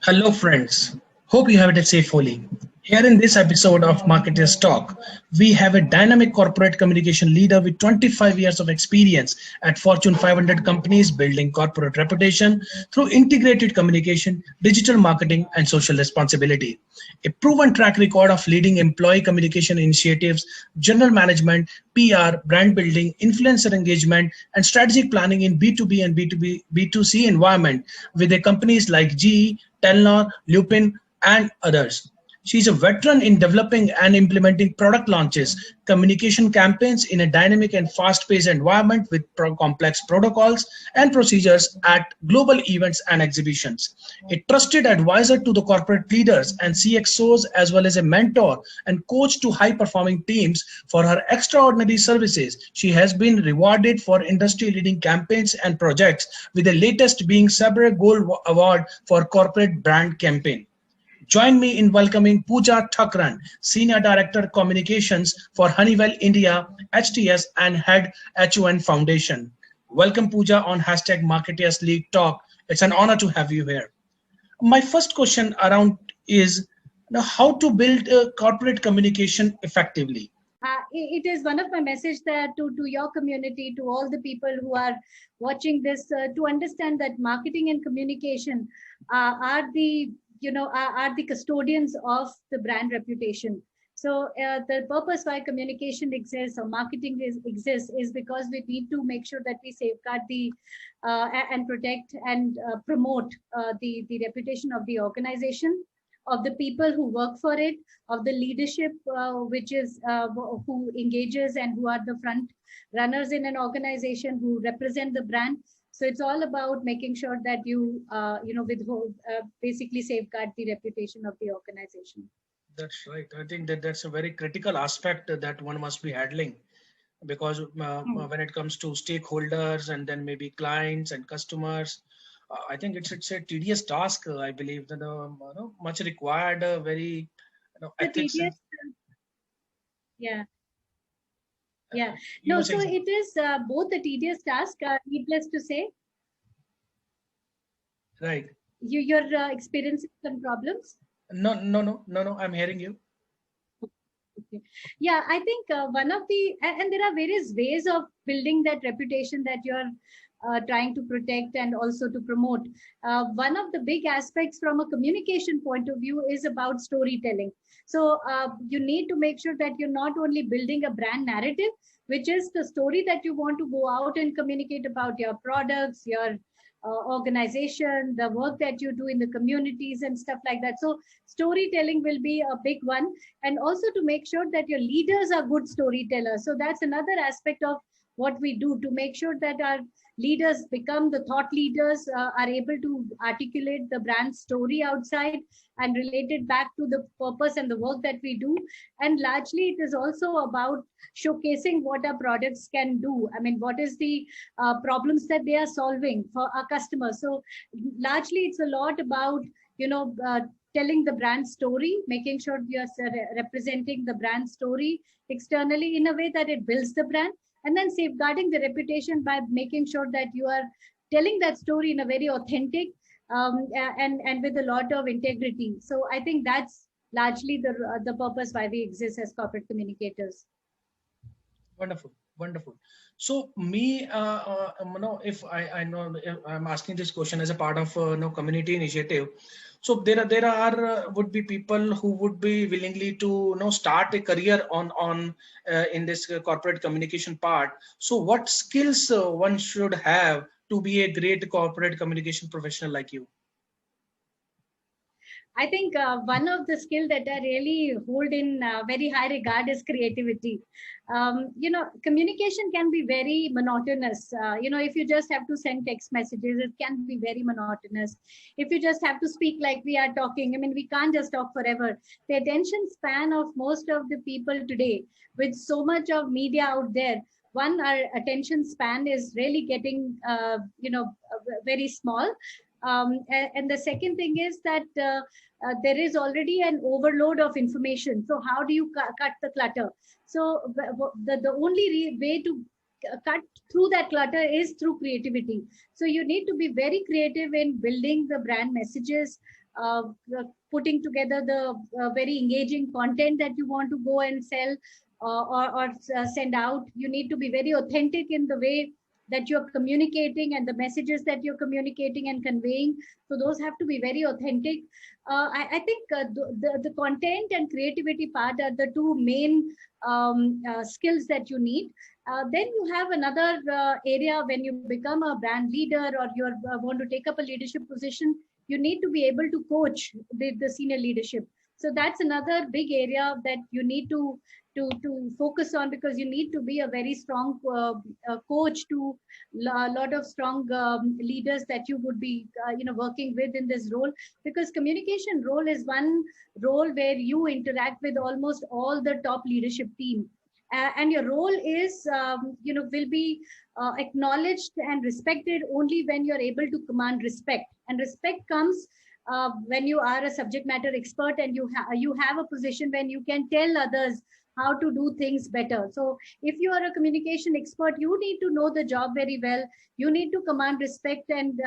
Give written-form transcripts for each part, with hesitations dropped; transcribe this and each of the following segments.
Hello, friends. Hope you have it safely. Here in this episode of Marketers Talk, we have a dynamic corporate communication leader with 25 years of experience at Fortune 500 companies building corporate reputation through integrated communication, digital marketing, and social responsibility. A proven track record of leading employee communication initiatives, general management, PR, brand building, influencer engagement, and strategic planning in B2B and B2C environment with the companies like GE, Telnor, Lupin, and others. She's a veteran in developing and implementing product launches, communication campaigns in a dynamic and fast-paced environment with complex protocols and procedures at global events and exhibitions. A trusted advisor to the corporate leaders and CXOs, as well as a mentor and coach to high-performing teams for her extraordinary services. She has been rewarded for industry-leading campaigns and projects, with the latest being Sabre Gold Award for Corporate Brand Campaign. Join me in welcoming Pooja Thakran, Senior Director Communications for Honeywell India, HTS, and Head HUN Foundation. Welcome, Pooja, on hashtag Marketeers League Talk. It's an honor to have you here. My first question around is how to build a corporate communication effectively. It is one of my message that to your community, to all the people who are watching this, to understand that marketing and communication are the are the custodians of the brand reputation. So the purpose why communication exists or marketing exists is because we need to make sure that we safeguard the and protect and promote the reputation of the organization, of the people who work for it, of the leadership, which is who engages and who are the front runners in an organization who represent the brand. So it's all about making sure that you, basically safeguard the reputation of the organization. That's right. I think that that's a very critical aspect that one must be handling because when it comes to stakeholders and then maybe clients and customers, I think it's a tedious task. I believe that much required, very ethics. Tedious, yeah. Yeah. You No, were so saying it is both a tedious task, needless to say. right. You're experiencing some problems. No. I'm hearing you. Okay. Yeah, I think one of the, and there are various ways of building that reputation that you're trying to protect and also to promote. One of the big aspects from a communication point of view is about storytelling. So you need to make sure that you're not only building a brand narrative, which is the story that you want to go out and communicate about your products, your organization, the work that you do in the communities and stuff like that. So storytelling will be a big one, and also to make sure that your leaders are good storytellers. So that's another aspect of what we do to make sure that our leaders become the thought leaders, are able to articulate the brand story outside and relate it back to the purpose and the work that we do. And largely it is also about showcasing what our products can do. I mean, what is the problems that they are solving for our customers. So largely it's a lot about telling the brand story, making sure you are representing the brand story externally in a way that it builds the brand, and then safeguarding the reputation by making sure that you are telling that story in a very authentic and with a lot of integrity. So I think that's largely the purpose why we exist as corporate communicators. Wonderful, wonderful. So me, if I know I'm asking this question as a part of community initiative. So there are would be people who would be willingly to start a career on in this corporate communication part. So what skills one should have to be a great corporate communication professional like you? I think one of the skill that I really hold in very high regard is creativity. Communication can be very monotonous. If you just have to send text messages, it can be very monotonous. If you just have to speak like we are talking, I mean, we can't just talk forever. The attention span of most of the people today, with so much of media out there, one, our attention span is really getting, very small. And the second thing is that there is already an overload of information. So how do you cut the clutter? So the only way to cut through that clutter is through creativity. So you need to be very creative in building the brand messages, uh, putting together the very engaging content that you want to go and sell, or send out. You need to be very authentic in the way that you're communicating and the messages that you're communicating and conveying. So those have to be very authentic. I think the content and creativity part are the two main skills that you need. Then you have another area when you become a brand leader, or you want to take up a leadership position. You need to be able to coach the senior leadership. So that's another big area that you need to focus on, because you need to be a very strong coach to a lot of strong leaders that you would be working with in this role, because communication role is one role where you interact with almost all the top leadership team, and your role is will be acknowledged and respected only when you're able to command respect. And respect comes when you are a subject matter expert, and you have a position when you can tell others how to do things better. So if you are a communication expert, you need to know the job very well. You need to command respect, and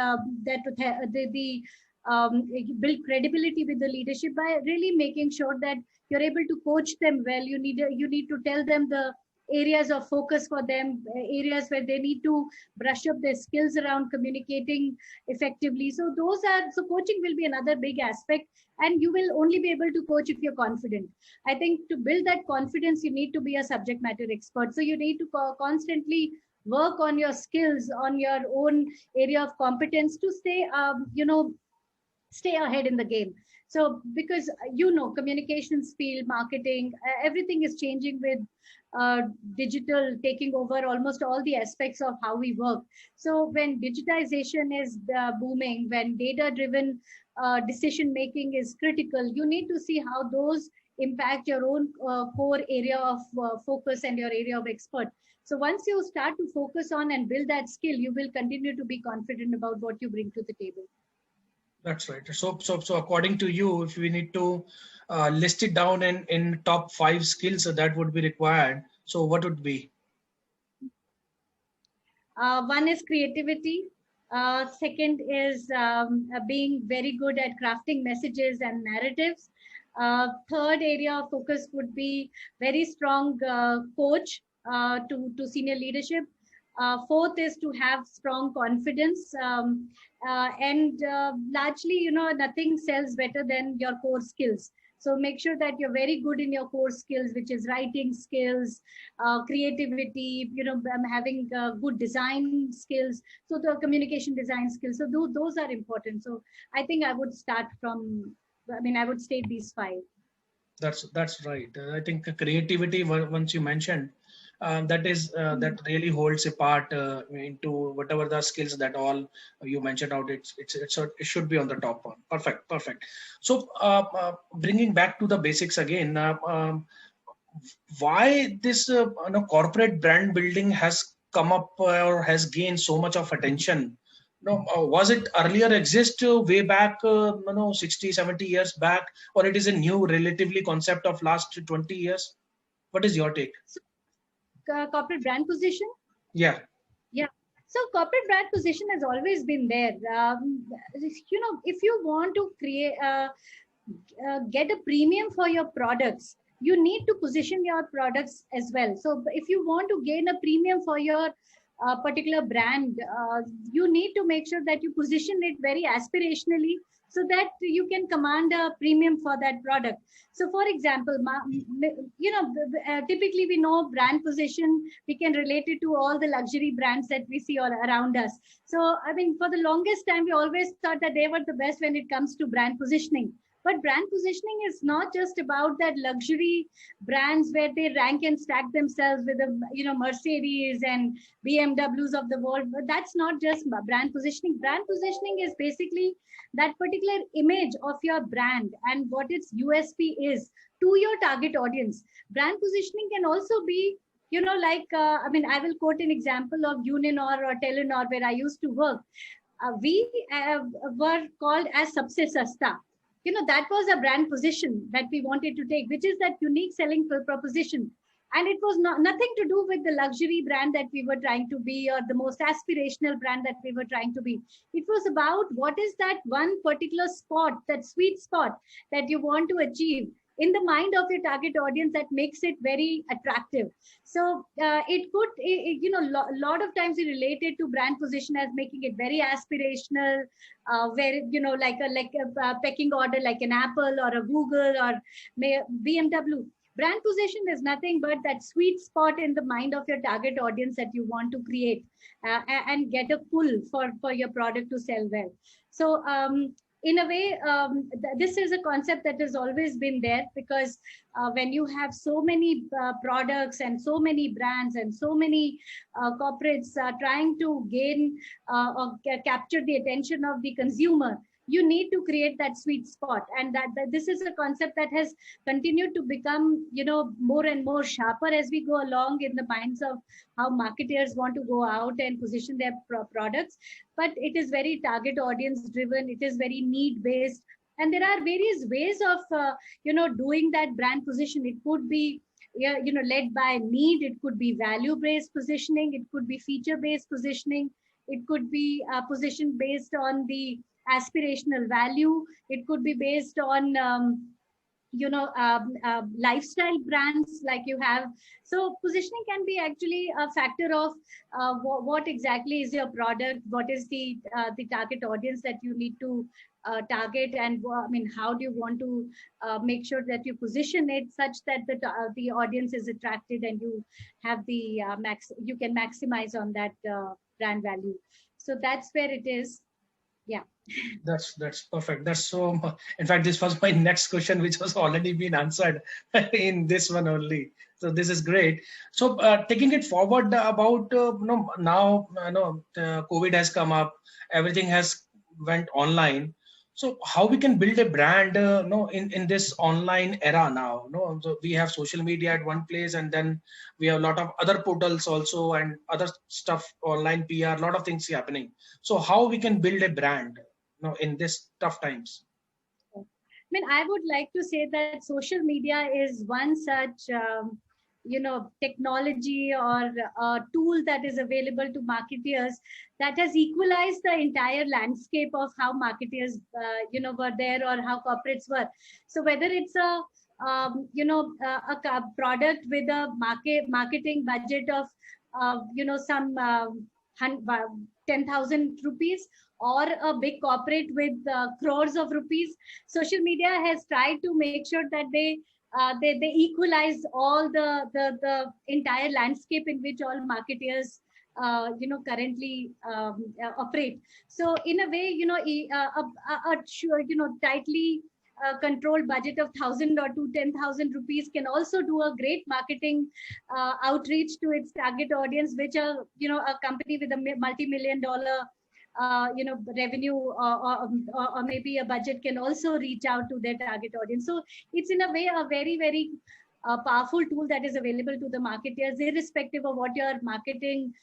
build credibility with the leadership by really making sure that you're able to coach them well. You need to tell them the areas of focus for them, areas where they need to brush up their skills around communicating effectively. So coaching will be another big aspect, and you will only be able to coach if you're confident. I think to build that confidence, you need to be a subject matter expert. So you need to constantly work on your skills, on your own area of competence, to stay ahead in the game. So because communications field, marketing, everything is changing with digital taking over almost all the aspects of how we work. So when digitization is booming, when data driven decision making is critical, you need to see how those impact your own core area of focus and your area of expert. So once you start to focus on and build that skill, you will continue to be confident about what you bring to the table. That's right. So according to you, if we need to list it down in top 5 skills that would be required, so what would be? One is creativity. Second is being very good at crafting messages and narratives. Third area of focus would be very strong coach to senior leadership. Fourth is to have strong confidence, and largely, nothing sells better than your core skills. So make sure that you're very good in your core skills, which is writing skills, creativity, having good design skills. So the communication design skills. So those are important. So I think I would I would state these 5. That's right. I think creativity, once you mentioned, that really holds a part into whatever the skills that all you mentioned out. It should be on the top one. Perfect. So bringing back to the basics again, why this corporate brand building has come up or has gained so much of attention? Was it earlier exist way back 60 70 years back, or it is a new relatively concept of last 20 years? What is your take? Corporate brand position? Yeah. So corporate brand position has always been there. If you want to create get a premium for your products, you need to position your products as well. So if you want to gain a premium for your particular brand, you need to make sure that you position it very aspirationally, so that you can command a premium for that product. So for example, typically we know brand position, we can relate it to all the luxury brands that we see all around us. So for the longest time, we always thought that they were the best when it comes to brand positioning. But brand positioning is not just about that luxury brands where they rank and stack themselves with the Mercedes and BMWs of the world. But that's not just brand positioning. Brand positioning is basically that particular image of your brand and what its USP is to your target audience. Brand positioning can also be, I will quote an example of Uninor or Telenor, where I used to work. We were called as Sabse Sasta. That was a brand position that we wanted to take, which is that unique selling proposition. And it was nothing to do with the luxury brand that we were trying to be, or the most aspirational brand that we were trying to be. It was about what is that one particular spot, that sweet spot that you want to achieve in the mind of your target audience that makes it very attractive. So it could, lot of times we relate it to brand position as making it very aspirational, where, like a pecking order, like an Apple or a Google or BMW. Brand position is nothing but that sweet spot in the mind of your target audience that you want to create, and get a pull for your product to sell well. So in a way, this is a concept that has always been there, because when you have so many products and so many brands and so many corporates trying to gain or capture the attention of the consumer, you need to create that sweet spot. And that this is a concept that has continued to become, more and more sharper as we go along in the minds of how marketers want to go out and position their products. But it is very target audience driven, it is very need based, and there are various ways of doing that brand position. It could be, led by need, it could be value based positioning, it could be feature based positioning, it could be position based on the aspirational value, it could be based on lifestyle brands like you have. So positioning can be actually a factor of what exactly is your product, what is the target audience that you need to target, and how do you want to make sure that you position it such that the audience is attracted, and you have the you can maximize on that brand value. So that's where it is. Yeah. That's perfect. That's so. In fact, this was my next question, which was already been answered in this one only. So this is great. So taking it forward about now, COVID has come up, everything has went online. So how we can build a brand, in this online era now? No, so we have social media at one place, and then we have a lot of other portals also, and other stuff, online PR, a lot of things happening. So how we can build a brand, in this tough times? I would like to say that social media is one such, technology or tool that is available to marketeers that has equalized the entire landscape of how marketeers, were there, or how corporates were. So whether it's a product with a marketing budget of, some 10,000 rupees, or a big corporate with crores of rupees, social media has tried to make sure that they equalize all the entire landscape in which all marketeers currently operate. So in a way, tightly controlled budget of 1,000 or to 10,000 rupees can also do a great marketing outreach to its target audience, which are, a company with a multi-million dollar revenue, or maybe a budget can also reach out to their target audience. So it's in a way a very, very powerful tool that is available to the marketers, irrespective of what your marketing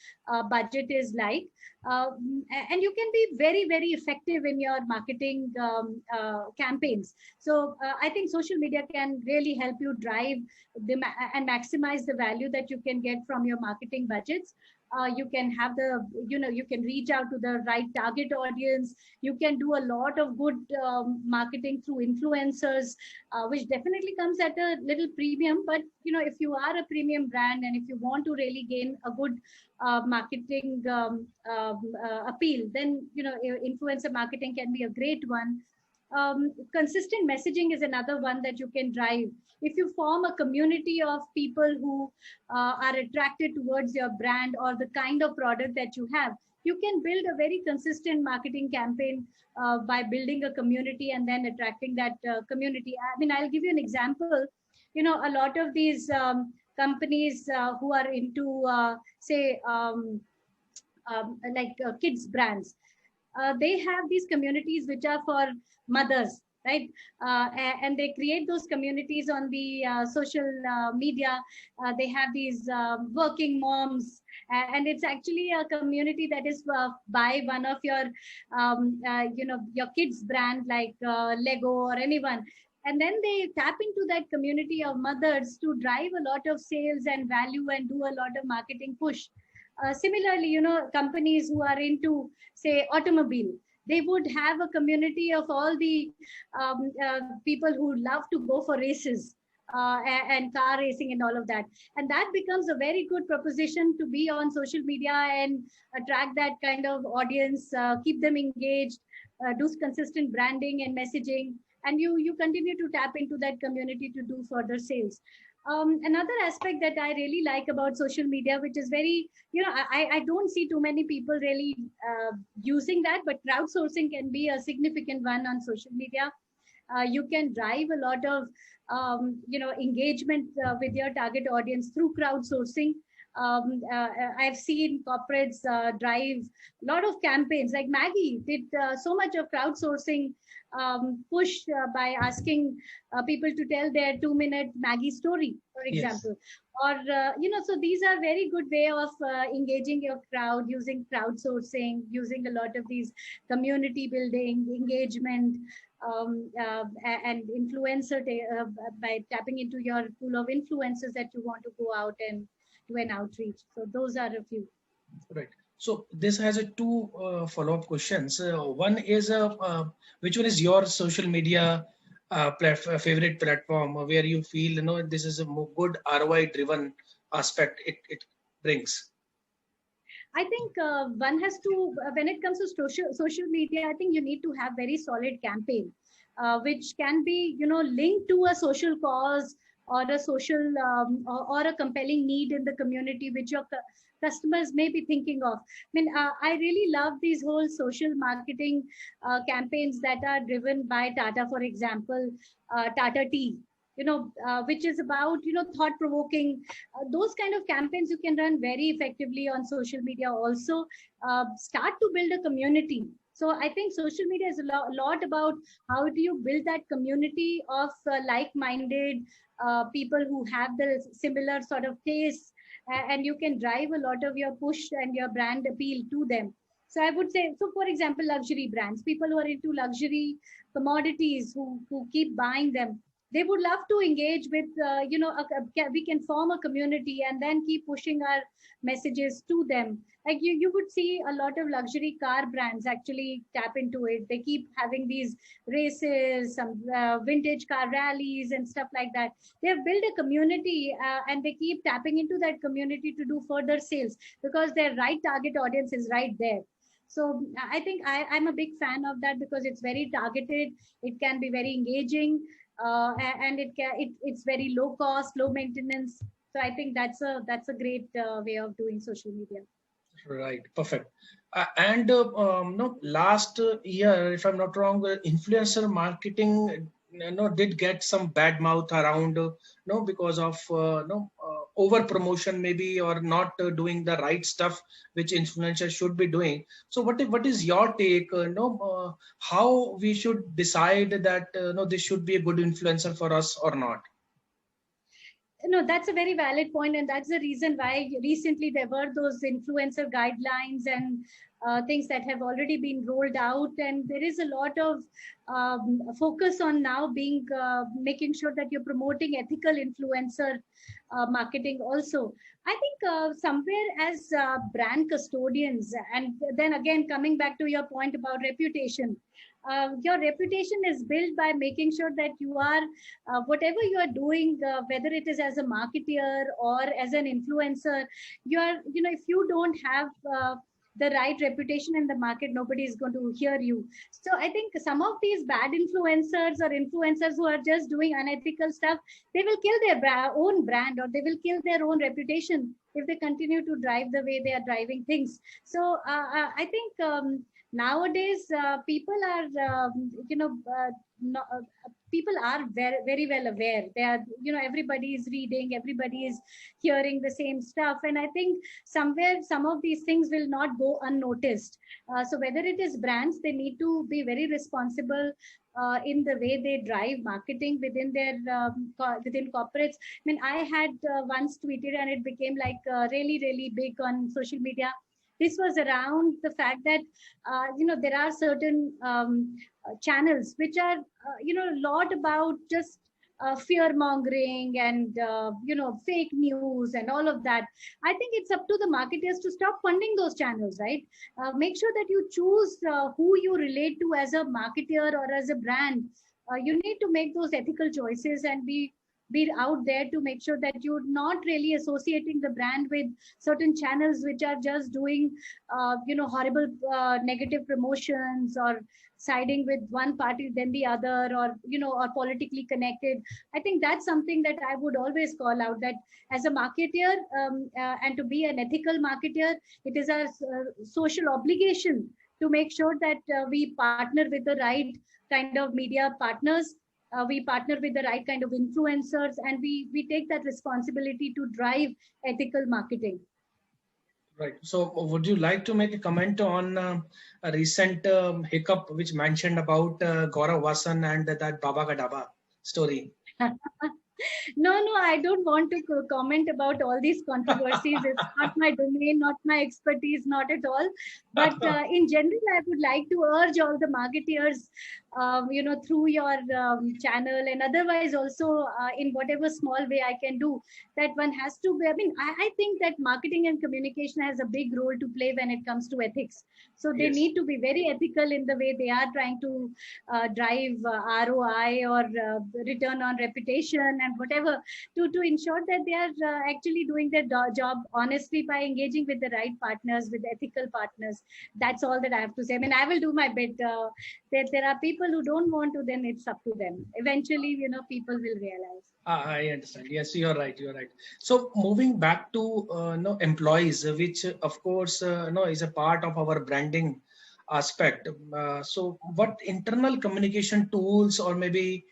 budget is like. And you can be very, very effective in your marketing campaigns. So I think social media can really help you drive and maximize the value that you can get from your marketing budgets. You can have you can reach out to the right target audience. You can do a lot of good marketing through influencers, which definitely comes at a little premium. But, if you are a premium brand, and if you want to really gain a good marketing appeal, then, influencer marketing can be a great one. Consistent messaging is another one that you can drive. If you form a community of people who are attracted towards your brand or the kind of product that you have, you can build a very consistent marketing campaign by building a community and then attracting that community. I'll give you an example. A lot of these companies who are into, kids brands, they have these communities which are for mothers, right? And they create those communities on the social media. They have these working moms, and it's actually a community that is by one of your your kids brand, like Lego or anyone. and then they tap into that community of mothers to drive a lot of sales and value and do a lot of marketing push. Similarly, companies who are into, say, automobile, they would have a community of all the people who love to go for races, and car racing and all of that. And that becomes a very good proposition to be on social media and attract that kind of audience, keep them engaged, do consistent branding and messaging, and you continue to tap into that community to do further sales. Another aspect that I really like about social media, which is very, I don't see too many people really using that, but crowdsourcing can be a significant one on social media. You can drive a lot of engagement with your target audience through crowdsourcing. I've seen corporates drive a lot of campaigns, like Maggie did so much of crowdsourcing push by asking people to tell their 2-minute Maggie story, for example. Yes. Or so these are very good way of engaging your crowd, using crowdsourcing, using a lot of these community building engagement, and influencer by tapping into your pool of influencers that you want to go out and do an outreach. So those are a few. Right. So this has a two follow-up questions. One is which one is your social media favorite platform where you feel this is a good ROI driven aspect it brings? I think one has to, when it comes to social media, I think you need to have very solid campaign, which can be, linked to a social cause or a social or a compelling need in the community, which your customers may be thinking of. I mean, I really love these whole social marketing campaigns that are driven by Tata, for example, Tata Tea. Which is about, thought-provoking. Those kind of campaigns you can run very effectively on social media also. Start to build a community. So I think social media is a lot about how do you build that community of like-minded people who have the similar sort of tastes, and you can drive a lot of your push and your brand appeal to them. So I would say, so for example, luxury brands, people who are into luxury commodities, who keep buying them, they would love to engage with, we can form a community and then keep pushing our messages to them. Like you would see a lot of luxury car brands actually tap into it. They keep having these races, some vintage car rallies and stuff like that. They have built a community and they keep tapping into that community to do further sales because their right target audience is right there. So I think I'm a big fan of that because it's very targeted. It can be very engaging. And it's very low cost, low maintenance. So I think that's a great way of doing social media. Right, perfect. And last year, if I'm not wrong, influencer marketing did get some bad mouth around because of over promotion maybe, or not doing the right stuff which influencers should be doing. So what is your take? How we should decide that this should be a good influencer for us or not? No, that's a very valid point, and that's the reason why recently there were those influencer guidelines and things that have already been rolled out, and there is a lot of focus on now being making sure that you're promoting ethical influencer marketing also. I think somewhere as brand custodians, and then again coming back to your point about reputation, your reputation is built by making sure that you are, whatever you are doing, whether it is as a marketer or as an influencer, you are, if you don't have the right reputation in the market, nobody is going to hear you. So I think some of these bad influencers or influencers who are just doing unethical stuff, they will kill their own brand, or they will kill their own reputation if they continue to drive the way they are driving things. So I think nowadays people are people are very, very well aware. They are, everybody is reading, everybody is hearing the same stuff, and I think somewhere some of these things will not go unnoticed. So whether it is brands, they need to be very responsible in the way they drive marketing within their within corporates. I mean, I had once tweeted, and it became like really, really big on social media. This was around the fact that there are certain channels which are a lot about just fear mongering and fake news and all of that. I think it's up to the marketers to stop funding those channels, right? Make sure that you choose who you relate to as a marketer or as a brand. You need to make those ethical choices and be out there to make sure that you're not really associating the brand with certain channels which are just doing horrible negative promotions, or siding with one party than the other, or or politically connected. I think that's something that I would always call out, that as a marketer, and to be an ethical marketer, it is our social obligation to make sure that we partner with the right kind of media partners, we partner with the right kind of influencers, and we take that responsibility to drive ethical marketing. Right. So, would you like to make a comment on a recent hiccup which mentioned about Gaurav Vasan and that Baba Ka Dhaba story? No, I don't want to comment about all these controversies. It's not my domain, not my expertise, not at all. But in general, I would like to urge all the marketeers, through your channel and otherwise also in whatever small way I can do, that one has to be, I think that marketing and communication has a big role to play when it comes to ethics. So they Yes. need to be very ethical in the way they are trying to drive ROI or return on reputation and whatever, to ensure that they are actually doing their job honestly by engaging with the right partners, with ethical partners. That's all that I have to say. I will do my bit. There are people who don't want to, then it's up to them. Eventually, people will realize. I understand. Yes, you're right. You're right. So moving back to employees, which of course is a part of our branding aspect. So what internal communication tools, or maybe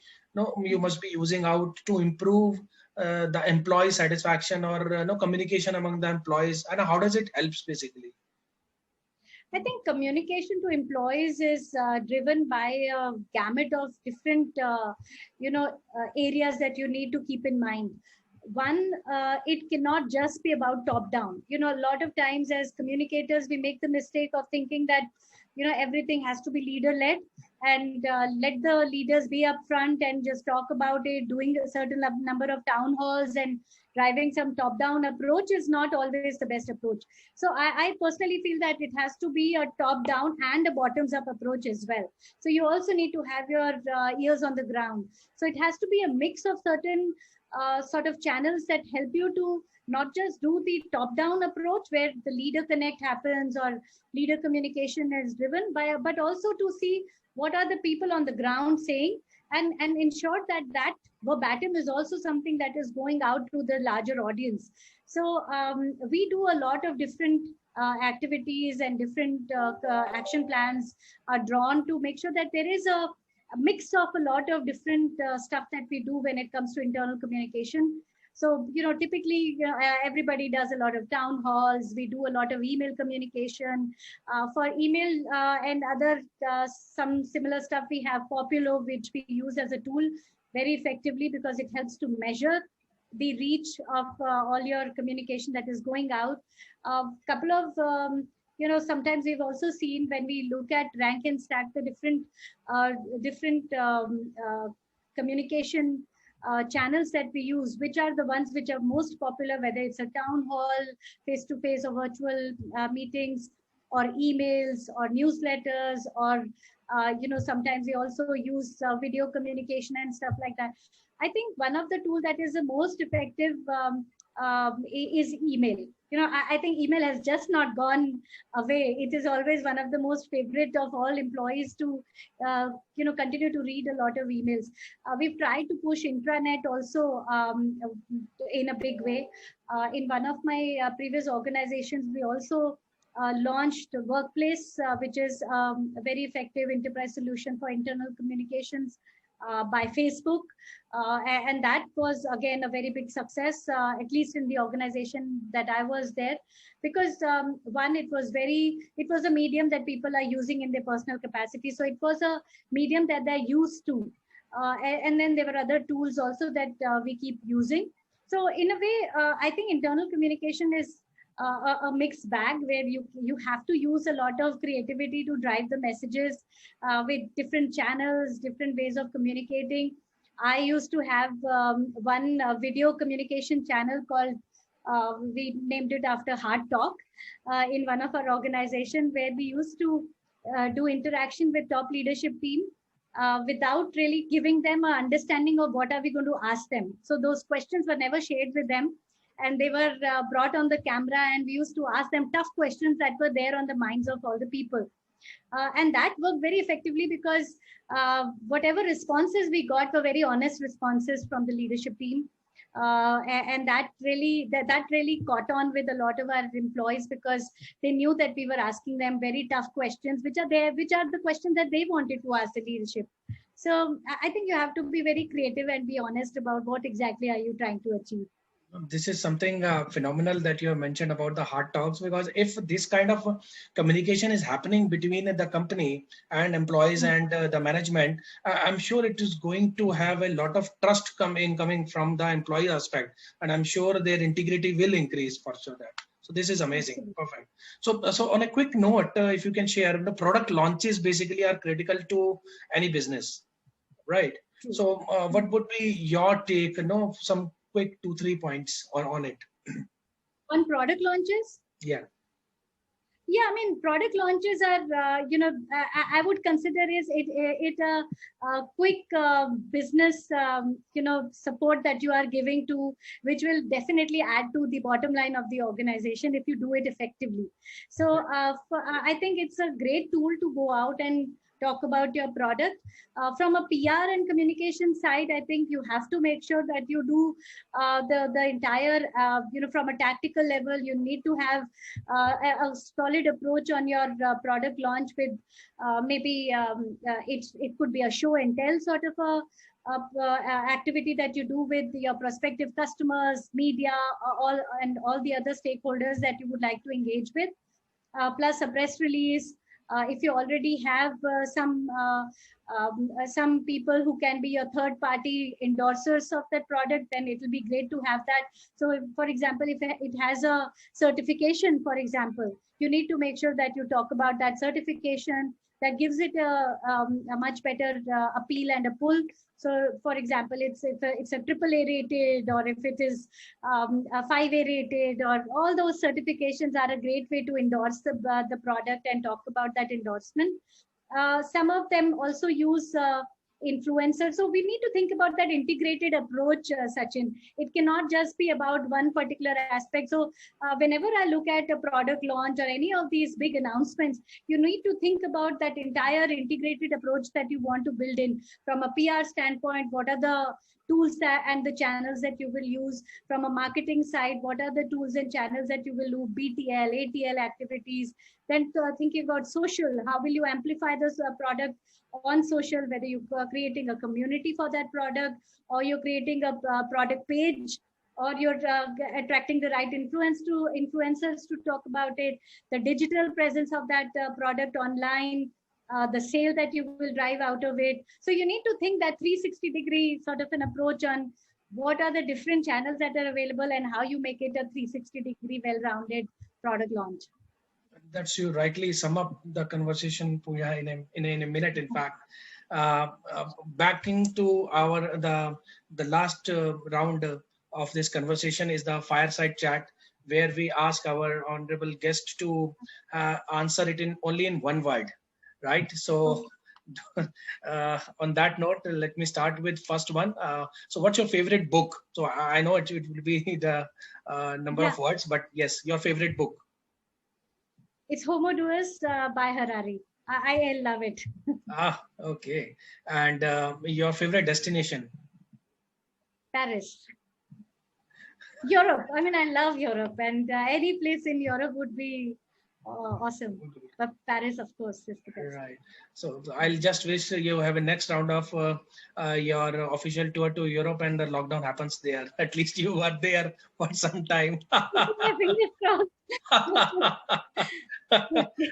you must be using out to improve the employee satisfaction, or communication among the employees, and how does it helps basically? I think communication to employees is driven by a gamut of different, areas that you need to keep in mind. One, it cannot just be about top down. A lot of times as communicators, we make the mistake of thinking that, everything has to be leader led, and let the leaders be upfront and just talk about it, doing a certain number of town halls and driving some top down approach is not always the best approach. So I personally feel that it has to be a top down and a bottoms up approach as well. So you also need to have your ears on the ground. So it has to be a mix of certain sort of channels that help you to not just do the top down approach where the leader connect happens or leader communication is driven by, but also to see what are the people on the ground saying, and ensure that that verbatim is also something that is going out to the larger audience. So we do a lot of different activities, and different action plans are drawn to make sure that there is a mix of a lot of different stuff that we do when it comes to internal communication. So, typically everybody does a lot of town halls. We do a lot of email communication. For email and other some similar stuff, we have Populo, which we use as a tool very effectively because it helps to measure the reach of all your communication that is going out. Couple of sometimes we've also seen, when we look at rank and stack the different communication channels that we use, which are the ones which are most popular, whether it's a town hall, face-to-face or virtual meetings, or emails, or newsletters, or sometimes we also use video communication and stuff like that. I think one of the tools that is the most effective is email. I think email has just not gone away. It is always one of the most favorite of all employees to, continue to read a lot of emails. We've tried to push intranet also in a big way. In one of my previous organizations, we also launched Workplace, which is a very effective enterprise solution for internal communications by Facebook. And that was again a very big success, at least in the organization that I was there, because one, it was a medium that people are using in their personal capacity. So it was a medium that they're used to. And then there were other tools also that we keep using. So in a way, I think internal communication is a mixed bag where you have to use a lot of creativity to drive the messages with different channels, different ways of communicating. I used to have one video communication channel called, we named it after Heart Talk, in one of our organization, where we used to do interaction with top leadership team without really giving them an understanding of what are we going to ask them. So those questions were never shared with them, and they were brought on the camera, and we used to ask them tough questions that were there on the minds of all the people. And that worked very effectively because whatever responses we got were very honest responses from the leadership team. And that really caught on with a lot of our employees, because they knew that we were asking them very tough questions, which are the questions that they wanted to ask the leadership. So I think you have to be very creative and be honest about what exactly are you trying to achieve. This is something phenomenal that you have mentioned about the Heart Talks, because if this kind of communication is happening between the company and employees and the management, I'm sure it is going to have a lot of trust coming from the employee aspect, and I'm sure their integrity will increase for sure. That. So this is amazing. Perfect. So on a quick note, if you can share, the product launches basically are critical to any business, right? So what would be your take? Some quick 2-3 points on it. On product launches? Yeah. Yeah, I mean, product launches are, I would consider it a quick business, support that you are giving to, which will definitely add to the bottom line of the organization if you do it effectively. So I think it's a great tool to go out and talk about your product. From a PR and communication side, I think you have to make sure that you do the entire, from a tactical level, you need to have a solid approach on your product launch with maybe it could be a show and tell sort of a activity that you do with your prospective customers, media, all the other stakeholders that you would like to engage with, plus a press release. If you already have some people who can be your third party endorsers of that product, then it will be great to have that. So for example, if it has a certification, for example, you need to make sure that you talk about that certification. That gives it a much better appeal and a pull. So, for example, it's a AAA rated, or if it is a 5A rated, or all those certifications are a great way to endorse the product and talk about that endorsement. Some of them also use influencers. So we need to think about that integrated approach, Sachin. It cannot just be about one particular aspect. So whenever I look at a product launch or any of these big announcements, you need to think about that entire integrated approach that you want to build in. From a PR standpoint, what are the tools and the channels that you will use? From a marketing side, what are the tools and channels that you will do? BTL, ATL activities. Then thinking about social, how will you amplify this product on social, whether you are creating a community for that product, or you're creating a product page, or you're attracting the right influencers to talk about it, the digital presence of that product online, the sale that you will drive out of it. So you need to think that 360-degree sort of an approach on what are the different channels that are available and how you make it a 360-degree well-rounded product launch. That's you rightly sum up the conversation, Pooja, in a minute. In fact, backing to the last round of this conversation is the fireside chat, where we ask our honorable guest to answer it only in one word, right? So on that note, let me start with first one. So what's your favorite book? So I know it will be the number of words, but yes, your favorite book. It's Homo Deus by Harari. I love it. Okay. And your favorite destination? Paris. Europe. I mean, I love Europe, and any place in Europe would be awesome. But Paris, of course, is the best. Right. So I'll just wish you have a next round of your official tour to Europe, and the lockdown happens there. At least you are there for some time. Fingers crossed.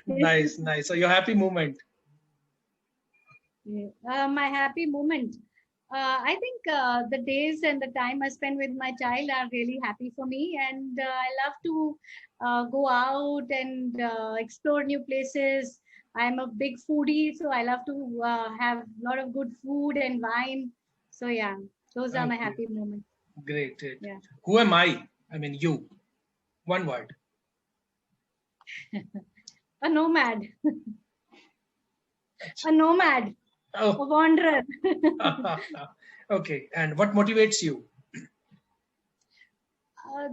Nice. So your happy moment? My happy moment. I think the days and the time I spend with my child are really happy for me, and I love to go out and explore new places. I'm a big foodie, so I love to have a lot of good food and wine. So yeah, those are my Okay, happy moments. great, great. Yeah, Who am I? I mean, you. One word. a nomad, a nomad, a Oh, wanderer. okay. And what motivates you? uh,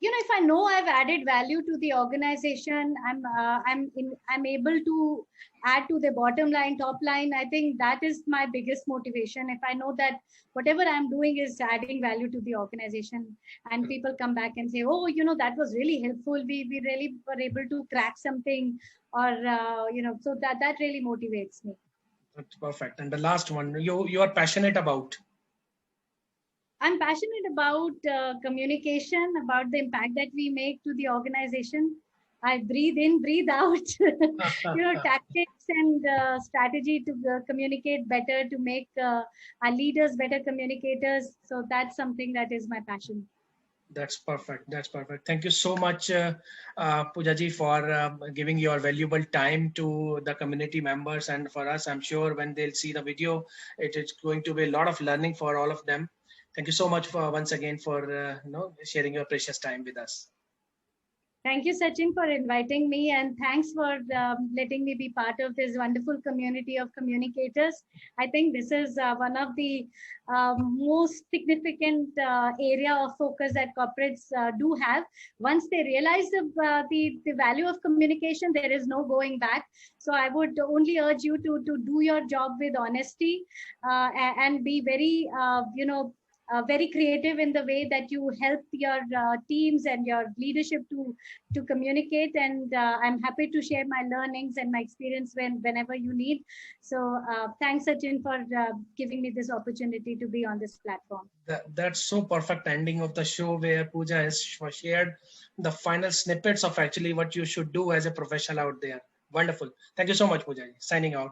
if I know I've added value to the organization, I'm able to add to the bottom line, top line. I think that is my biggest motivation. If I know that whatever I'm doing is adding value to the organization, and people come back and say, oh, that was really helpful, we really were able to crack something, or so that really motivates me. That's perfect. And the last one, you are passionate about. I'm passionate about communication, about the impact that we make to the organization. I breathe in, breathe out, tactics and strategy to communicate better, to make our leaders better communicators. So that's something that is my passion. That's perfect. That's perfect. Thank you so much, Poojaji, for giving your valuable time to the community members and for us. I'm sure when they'll see the video, it is going to be a lot of learning for all of them. Thank you so much for once again for sharing your precious time with us. Thank you, Sachin, for inviting me, and thanks for letting me be part of this wonderful community of communicators. I think this is one of the most significant area of focus that corporates do have. Once they realize the value of communication, there is no going back. So I would only urge you to do your job with honesty and be very, very creative in the way that you help your teams and your leadership to communicate. And I'm happy to share my learnings and my experience whenever you need. So thanks, Sachin, for giving me this opportunity to be on this platform. That's so perfect ending of the show where Pooja has shared the final snippets of actually what you should do as a professional out there. Wonderful. Thank you so much, Pooja. Signing out.